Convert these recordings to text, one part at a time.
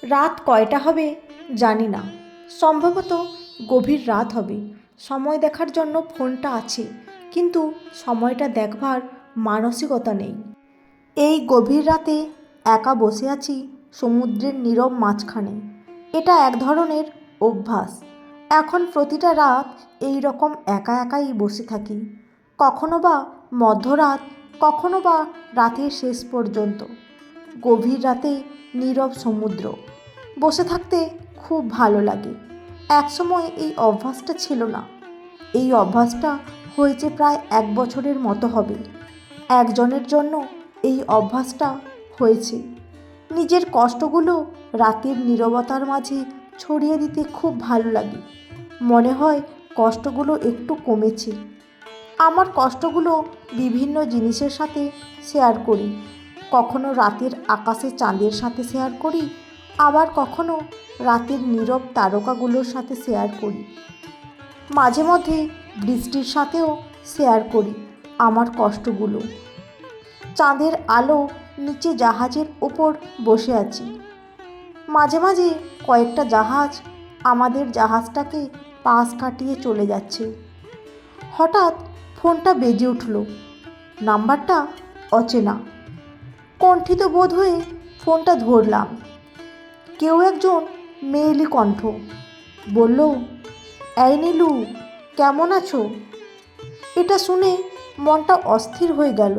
রাত কয়টা হবে জানি না, সম্ভবত গভীর রাত হবে। সময় দেখার জন্য ফোনটা আছে, কিন্তু সময়টা দেখবার মানসিকতা নেই। এই গভীর রাতে একা বসে আছি সমুদ্রের নীরব মাঝখানে। এটা এক ধরনের অভ্যাস। এখন প্রতিটা রাত এই রকম একা একাই বসে থাকি, কখনো বা মধ্যরাত, কখনো বা রাতের শেষ পর্যন্ত। গভীর রাতে নীরব সমুদ্র, বসে থাকতে খুব ভালো লাগে। একসময় এই অভ্যাসটা ছিল না। এই অভ্যাসটা হয়েছে প্রায় 1 বছরের মতো হবে। একজনের জন্য এই অভ্যাসটা হয়েছে। নিজের কষ্টগুলো রাতের নীরবতার মাঝে ছড়িয়ে দিতে খুব ভালো লাগে। মনে হয় কষ্টগুলো একটু কমেছে। আমার কষ্টগুলো বিভিন্ন জিনিসের সাথে শেয়ার করি। কখনো রাতের আকাশে চাঁদের সাথে শেয়ার করি, আবার কখনো রাতের নীরব তারকাগুলোর সাথে শেয়ার করি। মাঝে মধ্যে বৃষ্টির সাথেও শেয়ার করি আমার কষ্টগুলো। চাঁদের আলো নিচে জাহাজের ওপর বসে আছি। মাঝে মাঝে কয়েকটা জাহাজ আমাদের জাহাজটাকে পাশ কাটিয়ে চলে যাচ্ছে। হঠাৎ ফোনটা বেজে উঠল। নাম্বারটা অচেনা। কণ্ঠিত বোধ হয়ে ফোনটা ধরলাম। কেউ একজন মেয়েলি কণ্ঠ বলল, এই নীলু, কেমন আছো? এটা শুনে মনটা অস্থির হয়ে গেল।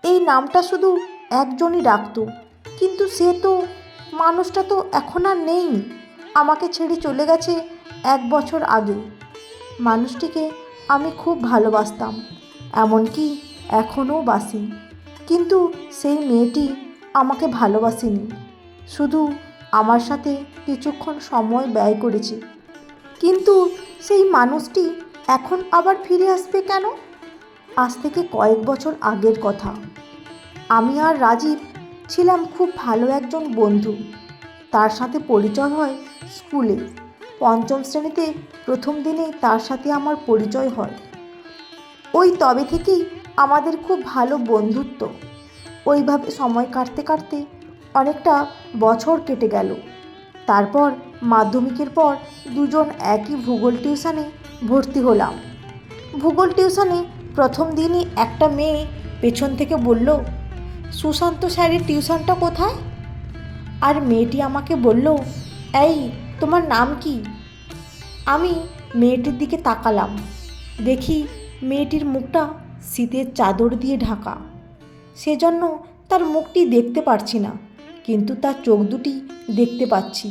এই নামটা শুধু একজনই ডাকতো, কিন্তু মানুষটা তো এখন আর নেই। আমাকে ছেড়ে চলে গেছে 1 বছর আগে। মানুষটিকে আমি খুব ভালোবাসতাম, এমনকি এখনও বাসি। কিন্তু সেই মেয়েটি আমাকে ভালোবাসেনি, শুধু আমার সাথে কিছুক্ষণ সময় ব্যয় করেছে। কিন্তু সেই মানুষটি এখন আবার ফিরে আসবে কেন? আজ থেকে কয়েক বছর আগের কথা। আমি আর রাজীব ছিলাম খুব ভালো একজন বন্ধু। তার সাথে পরিচয় হয় স্কুলে। পঞ্চম শ্রেণীতে প্রথম দিনেই তার সাথে আমার পরিচয় হয়। ওই তবে থেকেই আমাদের খুব ভালো বন্ধুত্ব। ওইভাবে সময় কাটতে কাটতে অনেকটা বছর কেটে গেল। তারপর মাধ্যমিকের পর দুজন একই ভূগোল টিউশনে ভর্তি হলাম। ভূগোল টিউশনে প্রথম দিনই একটা মেয়ে পেছন থেকে বলল, সুশান্ত স্যারের টিউশনটা কোথায়? আর মেয়েটি আমাকে বলল, এই, তোমার নাম কি? আমি মেয়েটির দিকে তাকালাম। দেখি মেয়েটির মুখটা শীতের চাদর দিয়ে ঢাকা। সেজন্য তার মুখটি দেখতে পারছি না, কিন্তু তার চোখ দুটি দেখতে পাচ্ছি।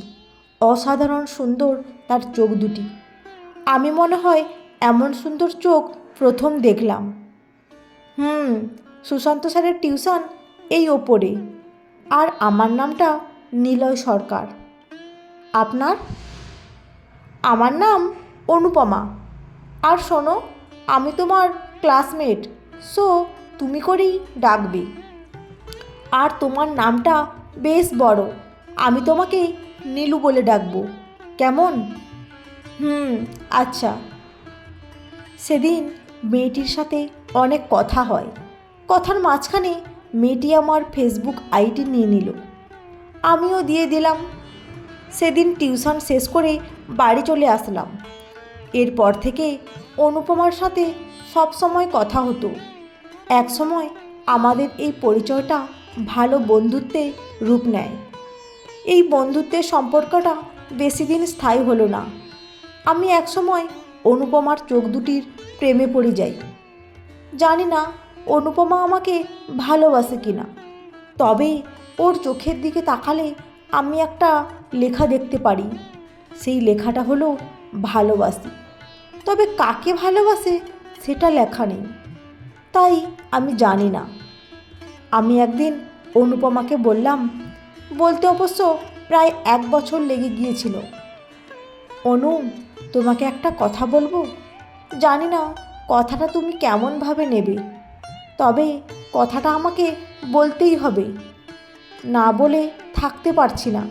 অসাধারণ সুন্দর তার চোখ দুটি। আমি মনে হয় এমন সুন্দর চোখ প্রথম দেখলাম। সুশান্ত স্যারের টিউশন এই ওপরে। আর আমার নামটা নিলয় সরকার। আপনার? আমার নাম অনুপমা। আর শোনো, আমি তোমার ক্লাসমেট, সো তুমি করেই ডাকবে। আর তোমার নামটা বেশ বড়, আমি তোমাকে নীলু বলে ডাকবো, কেমন? আচ্ছা। সেদিন মেয়েটির সাথে অনেক কথা হয়। কথার মাঝখানে মেয়েটি আমার ফেসবুক আইডি নিয়ে নিল। আমিও দিয়ে দিলাম। সেদিন টিউশন শেষ করে বাড়ি চলে আসলাম। এরপর থেকে অনুপমার সাথে সব সময় কথা হতো। এক সময় আমাদের এই পরিচয়টা ভালো বন্ধুত্বে রূপ নেয়। এই বন্ধুত্বের সম্পর্কটা বেশি দিন স্থায়ী হলো না। আমি একসময় অনুপমার চোখ দুটির প্রেমে পড়ে যাই। জানি না অনুপমা আমাকে ভালোবাসে কিনা, তবে ওর চোখের দিকে তাকালে আমি একটা লেখা দেখতে পারি। সেই লেখাটা হলো ভালোবাসি। তবে কাকে ভালোবাসে সেটা লেখা নেই, তাই আমি জানি না। আমি একদিন অনুপমাকে বললাম, বলতে অবশ্য প্রায় 1 বছর লেগে গিয়েছিল, অনু, তোমাকে একটা কথা বলবো। জানি না কথাটা তুমি কেমনভাবে নেবে, তবে কথাটা আমাকে বলতেই হবে। না বলে থাকতে পারছি না।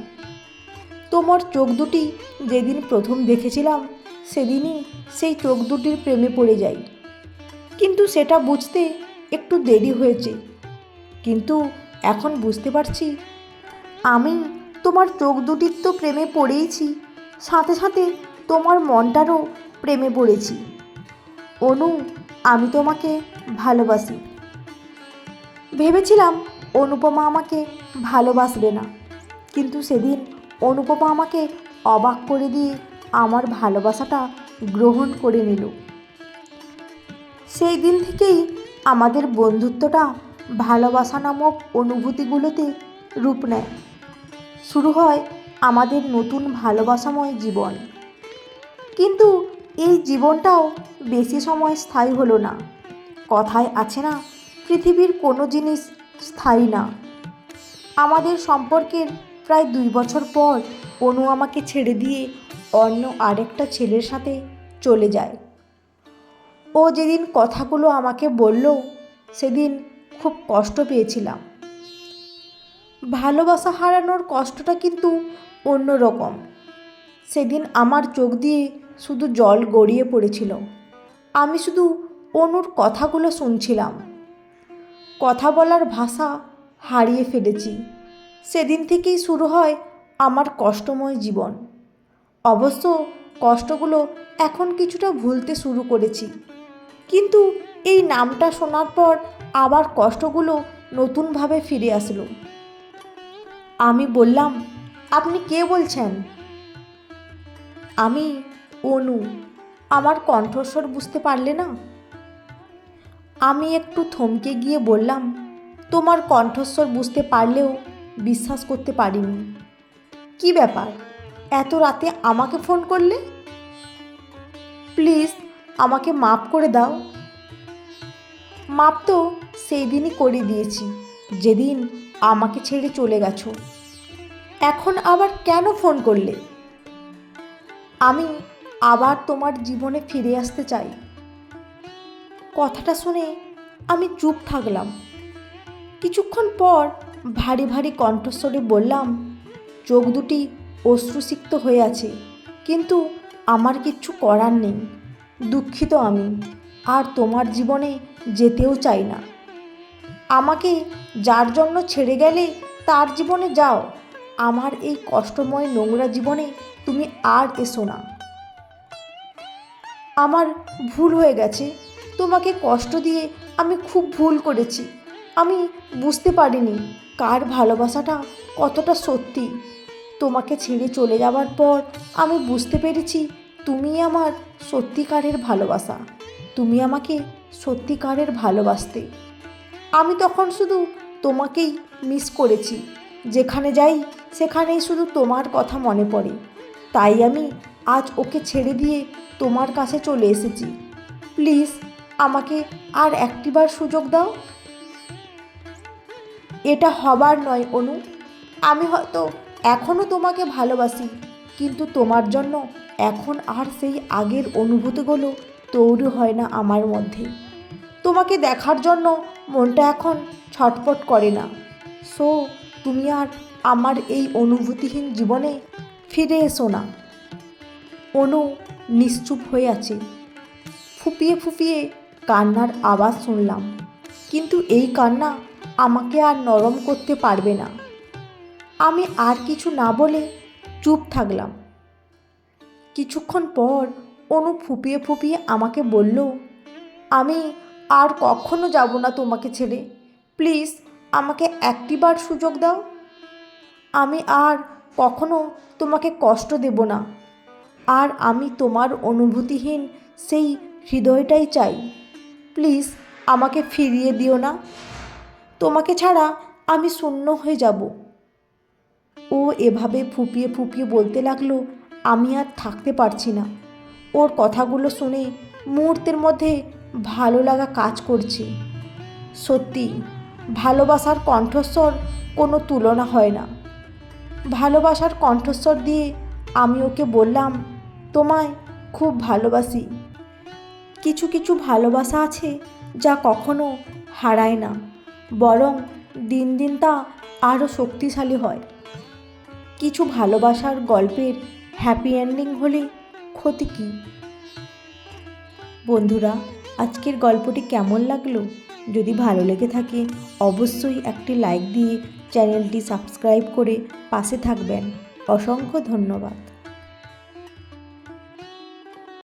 তোমার চোখ দুটি যেদিন প্রথম দেখেছিলাম, সেদিনই সেই চোখ দুটির প্রেমে পড়ে যাই। কিন্তু সেটা বুঝতে একটু দেরি হয়েছে। কিন্তু এখন বুঝতে পারছি আমি তোমার চোখ দুটির তো প্রেমে পড়েইছি, সাথে সাথে তোমার মনটারও প্রেমে পড়েছি। অনু, আমি তোমাকে ভালোবাসি। ভেবেছিলাম অনুপমা আমাকে ভালোবাসবে না, কিন্তু সেদিন অনুপমা আমাকে অবাক করে দিয়ে আমার ভালোবাসাটা গ্রহণ করে নিল। সেই দিন থেকেই আমাদের বন্ধুত্বটা ভালোবাসা নামক অনুভূতিগুলোতে রূপ নেয়। শুরু হয় আমাদের নতুন ভালোবাসাময় জীবন। কিন্তু এই জীবনটাও বেশি সময় স্থায়ী হলো না। কথায় আছে না, পৃথিবীর কোনো জিনিস স্থায়ী না। আমাদের সম্পর্কের প্রায় 2 বছর পর অনু আমাকে ছেড়ে দিয়ে অন্য আরেকটা ছেলের সাথে চলে যায়। ও যেদিন কথাগুলো আমাকে বলল, সেদিন খুব কষ্ট পেয়েছিলাম। ভালোবাসা হারানোর কষ্টটা কিন্তু অন্যরকম। সেদিন আমার চোখ দিয়ে শুধু জল গড়িয়ে পড়েছিল। আমি শুধু অনুর কথাগুলো শুনছিলাম। কথা বলার ভাষা হারিয়ে ফেলেছি। সেদিন থেকেই শুরু হয় আমার কষ্টময় জীবন। অবশ্য কষ্টগুলো এখন কিছুটা ভুলতে শুরু করেছি, কিন্তু এই নামটা শোনার পর আবার কষ্টগুলো নতুনভাবে ফিরে আসলো। আমি বললাম, আপনি কে বলছেন? আমি অনু। আমার কণ্ঠস্বর বুঝতে পারলে না? আমি একটু থমকে গিয়ে বললাম, তোমার কণ্ঠস্বর বুঝতে পারলেও বিশ্বাস করতে পারিনি। কি ব্যাপার, এত রাতে আমাকে ফোন করলে? প্লিজ আমাকে মাফ করে দাও। মাপ তো সেই দিনই করে দিয়েছি, যেদিন আমাকে ছেড়ে চলে গেছো। এখন আবার কেন ফোন করলে? আমি আবার তোমার জীবনে ফিরে আসতে চাই। কথাটা শুনে আমি চুপ থাকলাম। কিছুক্ষণ পর ভারী ভারী কণ্ঠস্বরে বললাম, চোখ দুটি অশ্রুসিক্ত হয়ে আছে, কিন্তু আমার কিচ্ছু করার নেই। দুঃখিত আমি, আর তোমার জীবনে যেতেও চাই না। আমাকে যার জন্য ছেড়ে গেলে তার জীবনে যাও। আমার এই কষ্টময় নোংরা জীবনে তুমি আর এসো না। আমার ভুল হয়ে গেছে, তোমাকে কষ্ট দিয়ে আমি খুব ভুল করেছি। আমি বুঝতে পারিনি কার ভালোবাসাটা কতটা সত্যি। তোমাকে ছেড়ে চলে যাওয়ার পর আমি বুঝতে পেরেছি তুমি আমার সত্যিকারের ভালোবাসা। তুমি আমাকে সত্যিকারের ভালোবাসতে। আমি তখন শুধু তোমাকেই মিস করেছি। যেখানে যাই সেখানেই শুধু তোমার কথা মনে পড়ে। তাই আমি আজ ওকে ছেড়ে দিয়ে তোমার কাছে চলে এসেছি। প্লিজ আমাকে আর একটিবার সুযোগ দাও। এটা হবার নয় অনু। আমি হয়তো এখনও তোমাকে ভালোবাসি, কিন্তু তোমার জন্য এখন আর সেই আগের অনুভূতিগুলো তৈরি হয় না আমার মধ্যে। তোমাকে দেখার জন্য মনটা এখন ছটফট করে না। সো তুমি আর আমার এই অনুভূতিহীন জীবনে ফিরে এসো না। অনু নিশ্চুপ হয়ে আছে। ফুপিয়ে ফুপিয়ে কান্নার আওয়াজ শুনলাম, কিন্তু এই কান্না আমাকে আর নরম করতে পারবে না। আমি আর কিছু না বলে চুপ থাকলাম। কিছুক্ষণ পর অনু ফুপিয়ে ফুপিয়ে আমাকে বলল, আমি আর কখনো যাব না তোমাকে ছেড়ে। প্লিজ আমাকে একটিবার সুযোগ দাও। আমি আর কখনো তোমাকে কষ্ট দেব না। আর আমি তোমার অনুভূতিহীন সেই হৃদয়টাই চাই। প্লিজ আমাকে ফিরিয়ে দিও না। তোমাকে ছাড়া আমি শূন্য হয়ে যাব। ও এভাবে ফুপিয়ে ফুপিয়ে বলতে লাগলো, আমি আর থাকতে পারছি না। ওর কথাগুলো শুনে মুহূর্তের মধ্যে ভালো লাগা কাজ করছে। সত্যি, ভালোবাসার কণ্ঠস্বর কোনো তুলনা হয় না। ভালোবাসার কণ্ঠস্বর দিয়ে আমি ওকে বললাম, তোমায় খুব ভালোবাসি। কিছু কিছু ভালোবাসা আছে যা কখনো হারায় না, বরং দিন দিন তা আরও শক্তিশালী হয়। কিছু ভালোবাসার গল্পের হ্যাপি এন্ডিং হলে ক্ষতি কী? বন্ধুরা, আজকের গল্পটি কেমন লাগলো? যদি ভালো লেগে থাকে অবশ্যই একটি লাইক দিয়ে চ্যানেলটি সাবস্ক্রাইব করে পাশে থাকবেন। অসংখ্য ধন্যবাদ।